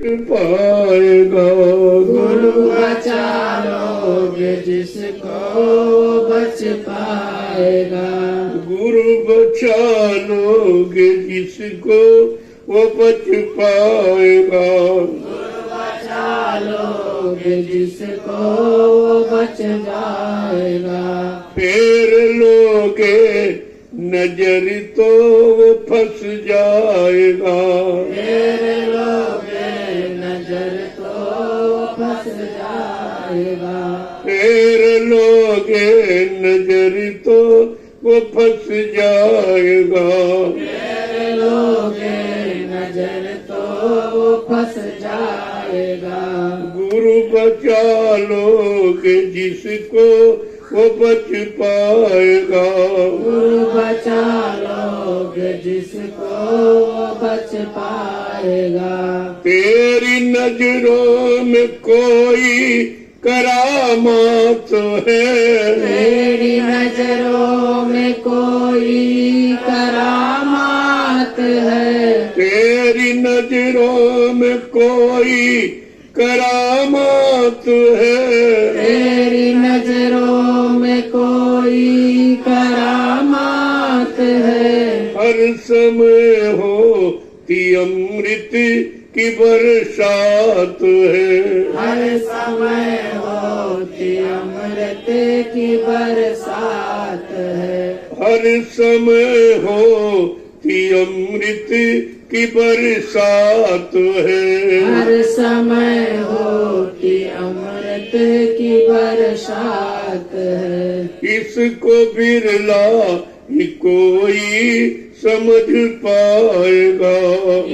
पाएगा। गुरु बचा लोगे जिसको बच पाएगा। गुरु बचा लोगे जिसको वो बच पाएगा। गुरु बचा लोगे जिसको बच जाएगा। फेर लोगे नजर तो वो फंस जाएगा। फेर लोगे नजर तो फंस जाएगा। फेर लोगे नजर तो वो फंस जाएगा। फेर लोगे नजर तो फंस जाएगा। गुरु बचा लोगे जिसको वो बच पाएगा। गुरु बचा लोगे जिसको बच पाएगा। तेरी नजरों में कोई करामात है। तेरी नजरों में कोई करामात है। तेरी नजरों में कोई करामात है। तेरी नजरों में कोई करामात है। हर समय होती अमृत की बरसात है। हर समय होती अमृत की बरसात है। हर समय होती अमृत की बरसात है। हर समय होती अमृत की बरसात है। इसको बिरला ही कोई समझ पाएगा।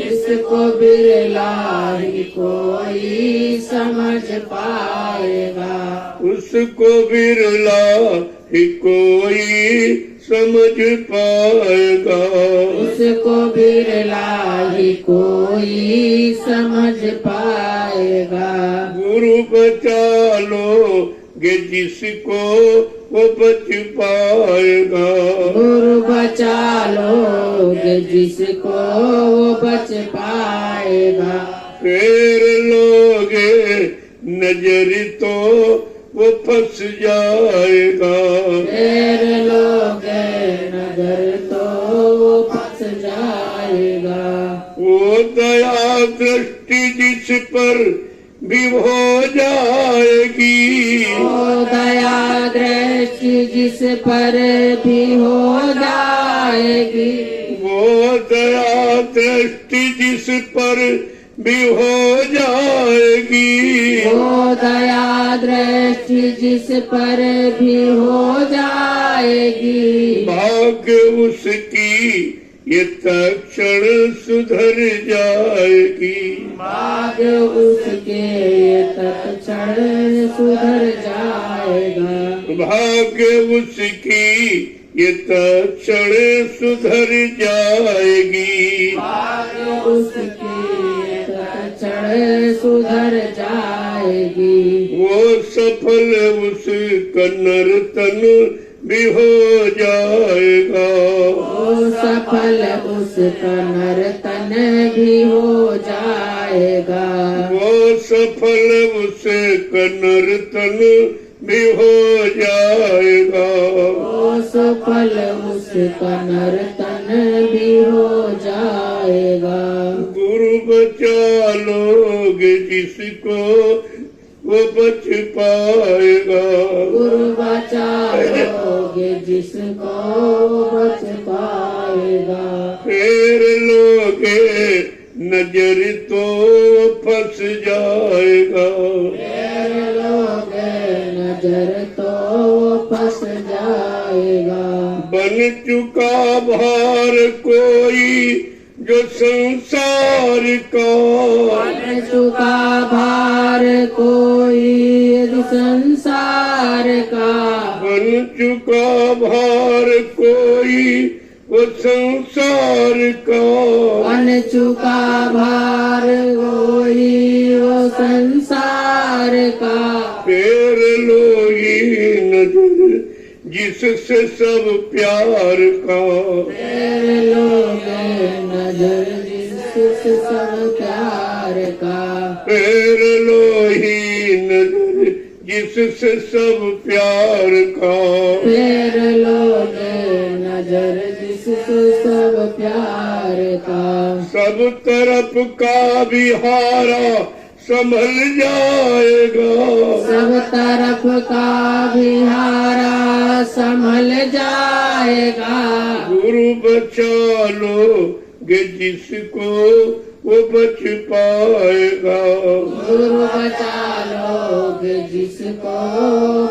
इसको बिरला ही कोई समझ पाएगा। उसको बिरला ही कोई समझ पाएगा। उसको बिरला ही कोई समझ पाएगा। गुरु बचा लोगे जिसको वो बच पाएगा। गुरु बचा लोगे जिसको वो बच पाएगा। फेर लोगे नजर तो वो फंस जाएगा। फेर लोगे नजर तो वो फंस जाएगा। वो दया दृष्टि जिस पर भी हो जाएगी। वो दया दृष्टि जिस पर भी हो जाएगी। वो दया दृष्टि जिस पर भी हो जाएगी। वो दया दृष्टि जिस पर भी हो जाएगी। भाग्य उसकी ये तक्षण सुधर जाएगी। भाग्य उसके तत्क्षण सुधर जाएगा। भाग्य उसकी ये तक्षण सुधर जाएगी। भाग्य उसके तत्क्षण सुधर जाएगी। वो सफल उसका नर्तन भी हो जाएगा। वो सफल उसका नर्तन भी हो जाएगा। वो सफल उसका नर्तन भी हो जाएगा। वो सफल उसका नर्तन भी हो जाएगा। गुरु बचा लोगे जिसको वो बच पाएगा। गुरु बचा लोगे जिसको बच पाएगा। फेर लोगे नजर तो फंस जाएगा। फेर लोगे नजर तो फंस जाएगा। बन चुका भार कोई जो संसार का। बन चुका भार कोई जो संसार का। बन चुका भार कोई वो संसार का। बन चुका भार कोई वो संसार का। फेर लो ये नजर जिससे सब प्यार का। फेर लोगे नजर जिससे सब प्यार संसार का फेर लो ही नजर जिससे सब प्यार का। फेर लोगे नजर जिससे सब प्यार का। सब तरफ का बिहारा संभल जाएगा। सब तरफ का बिहारा संभल जाएगा। गुरु बचा लोगे जिसको वो बच पाएगा। गुरु बचा लोगे जिसको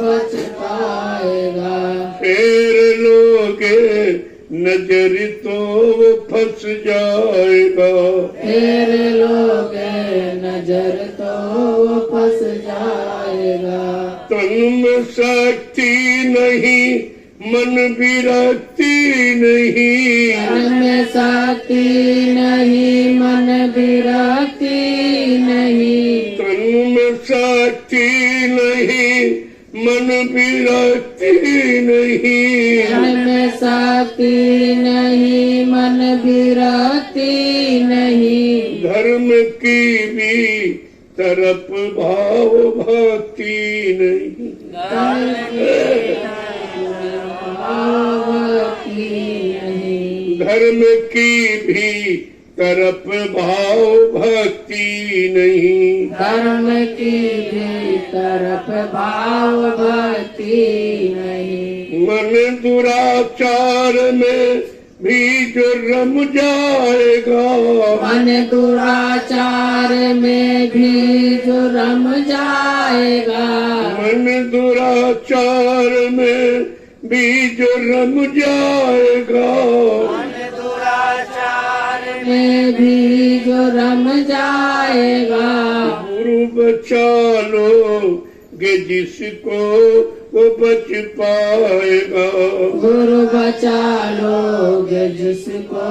बच पाएगा। फेर लोगे नजर तो वो फंस जाएगा। फेर लोगे नजर तो वो फंस जाएगा। तन में शक्ति नहीं मन विरक्ति नहीं। तन में शक्ति नहीं मन विरक्ति नहीं। तन में शक्ति नहीं मन विरक्ति नहीं। तन में शक्ति नहीं मन विरक्ति नहीं। धर्म की भी तरफ भाव भक्ति नहीं। धर्म की भी तरफ भाव भक्ति नहीं। धर्म की भी तरफ भाव भक्ति नहीं। मन दुराचार में भी जो रम जाएगा। मन दुराचार में भी जो रम जाएगा। मन दुराचार में भी जो रम जाएगा। में भी जो रम जाएगा। गुरु बचा लोगे जिसको वो बच पाएगा। गुरु बचा लोगे जिसको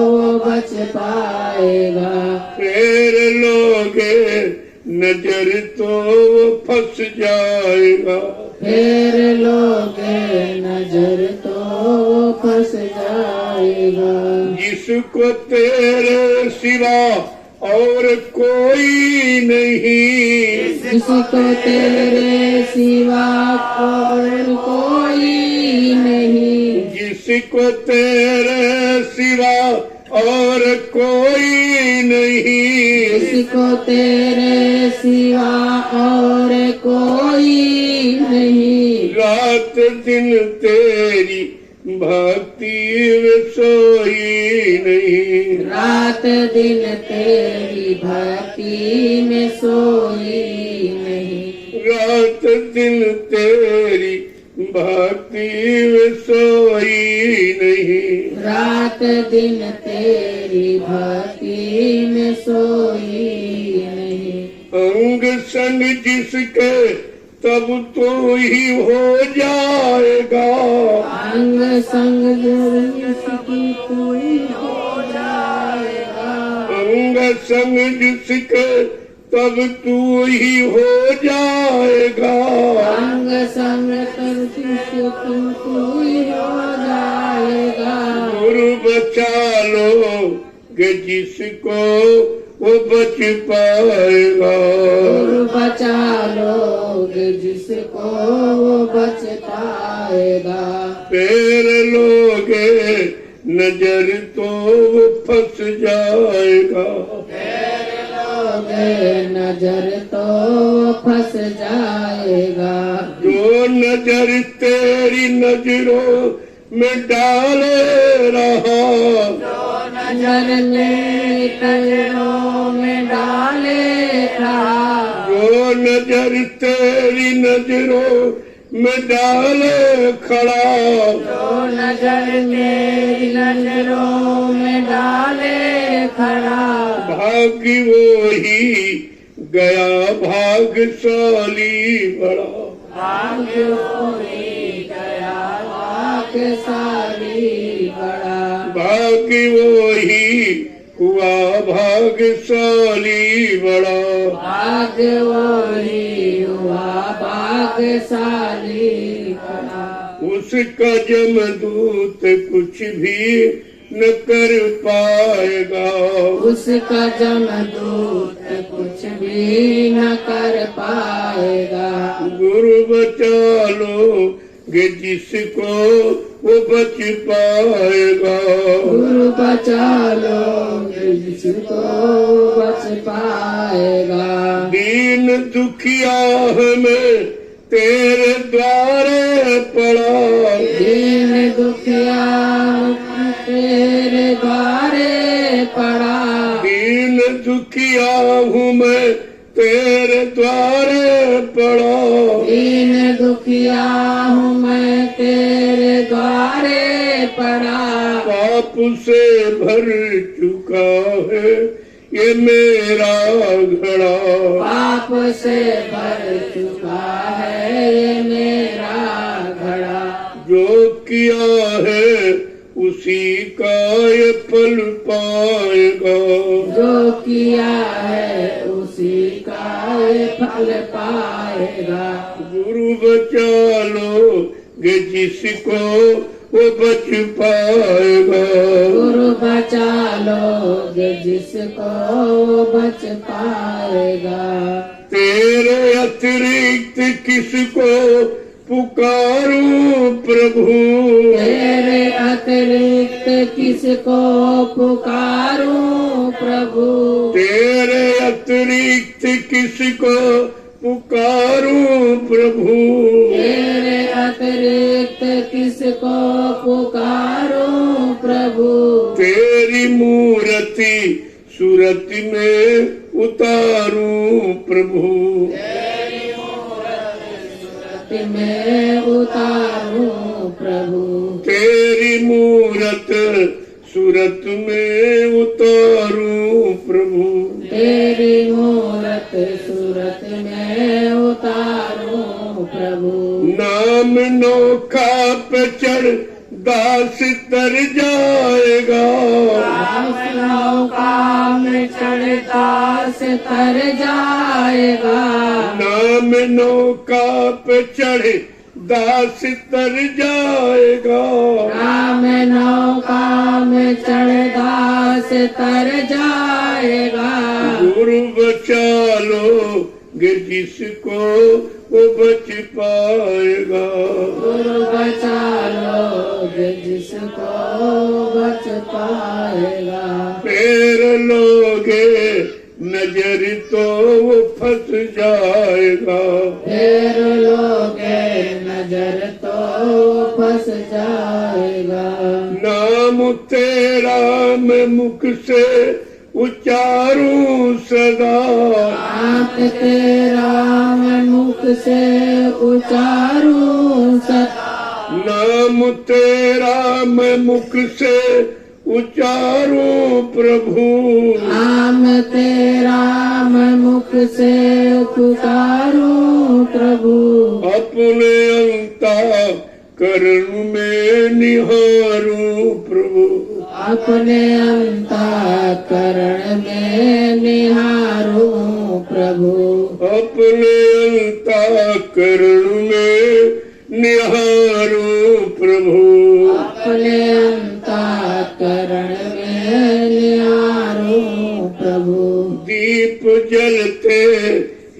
वो बच पाएगा। फेर लोगे नजर तो वो फंस जाएगा। फेर लोगे नजर तो वो फंस जाएगा। जिसको तेरे सिवा और कोई नहीं। जिसको तेरे सिवा और कोई नहीं। जिसको तेरे सिवा और कोई नहीं। जिसको तेरे सिवा और कोई नहीं। रात दिन तेरी भक्ति में सोई नहीं। रात दिन तेरी भक्ति में सोई नहीं। रात दिन तेरी भक्ति में सोई नहीं। रात दिन तेरी भक्ति में सोई नहीं। अंग संग जिसके तब तो ही हो जाएगा। अंग संग जिसकी कोई हो जाएगा। अंग संग जिसके तब तू ही हो जाएगा। अंग संग जिसको कोई हो जाएगा। गुरु बचा लोगे जिसको वो बच पाएगा। गुरु बचा लोगे जिसको वो बच पाएगा। फेर लोगे नजर तो वो फंस जाएगा। फेर लोगे नजर तो फंस जाएगा। जो नजर तेरी नजरों में डाले रहा। नजर में नजरों में डाले रहा। जो नजर तेरी नजरों में डाले खड़ा। जो नजर मेरी नजरों में डाले खड़ा। भाग्य वो ही गया भाग्यशाली बड़ा। भाग्य होई गया भाग्यशाली बड़ा। भाग्य वो ही हुआ भाग्यशाली बड़ा। भाग्य वही हुआ भाग्यशाली बड़ा। उसका जमदूत कुछ भी न कर पाएगा। उसका जमदूत कुछ भी न कर पाएगा। गुरु बचा लोगे जिसको वो बच पाएगा। गुरु बचा लोगे जिसको बच पाएगा। दीन दुखिया हमें तेरे द्वारे पड़ा। दीन दुखिया तेरे द्वारे पड़ा। दीन दुखिया हूँ मैं तेरे द्वारे पड़ा। दीन दुखिया हूँ मैं तेरे द्वारे पड़ा। पाप से भर चुका है ये मेरा घड़ा। पाप से भर चुका है ये मेरा घड़ा। जो किया है उसी का ये फल पाएगा। जो किया है उसी का ये फल पाएगा। गुरु बचा लोगे जिसको वो बच पाएगा। गुरु बचा लोगे जिसको बच पाएगा। तेरे अतिरिक्त किसको पुकारूं प्रभु। तेरे अतिरिक्त किसको पुकारूं प्रभु। तेरे अतिरिक्त किसको पुकारूं प्रभु। तेरे अतिरिक्त किसको पुकारूं प्रभु। तेरी मूर्ति सूरत में उतारूं प्रभु। मैं उतारूं प्रभु। तेरी मूरत सूरत में उतारूं प्रभु। तेरी मूरत सूरत में उतारूं प्रभु। नाम नौका पे चढ़ दास तर जाएगा। दास नौका में चढ़ दास तर जाएगा। नाम नौका पे चढ़ दास तर जाएगा। राम नौका में चढ़ दास तर जाएगा। गुरु बचा लोगे जिसको वो बच पाएगा। गुरु बचा लोगे जिसको बच पाएगा। फेर लोगे नजर तो वो फंस जाएगा। फेर लोगे नजर तो फंस जाएगा। नाम तेरा मैं मुख से उच्चारूं सदा। आप तेरा मैं मुख से उच्चारूं सदा। नाम तेरा मैं मुख से उच्चारूं प्रभु। नाम तेरा मैं मुख से पुकारूं प्रभु। अपने अंतःकरण में निहारूं प्रभु। अपने अंतःकरण में निहारूं प्रभु। अपने अंतःकरण में निहारूं प्रभु। अपने अंतःकरण में निहारूं प्रभु। दीप जलते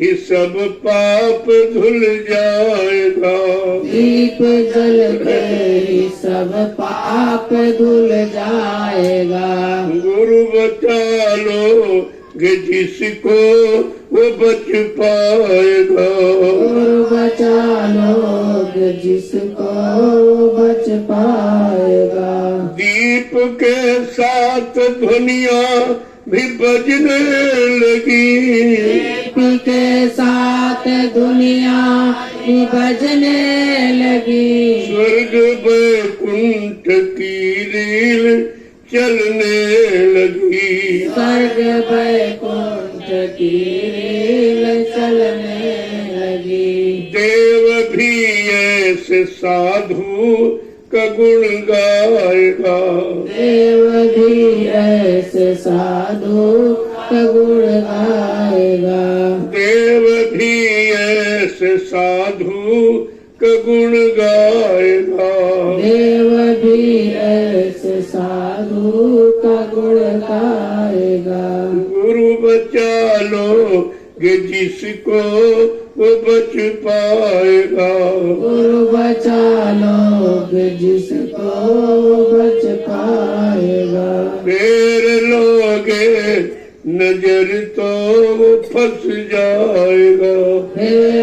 ही सब पाप धुल जाएगा। दीप जलते ही सब पाप धुल जाएगा। गुरु बचा लोगे जिसको वो बच पाएगा। गुरु बचा लोगे जिसको बच पाएगा। दीप के साथ ध्वनिया भी बजने लगी। दीप के साथ दुनिया भी बजने लगी। स्वर्ग वैकुंठ की रील चलने लगी। स्वर्ग वैकुंठ की रील चलने लगी। देव भी ऐसे साधु का गुण गाएगा। देव भी ऐसे साधु का गुण गाएगा। देव भी ऐसे साधु का गुण गाएगा। देव भी ऐसे साधु कि जिसको वो बच पाएगा। गुरु बचा लोग जिसको बच पाएगा। फेर लोगे नजर तो वो फंस जाएगा। फेर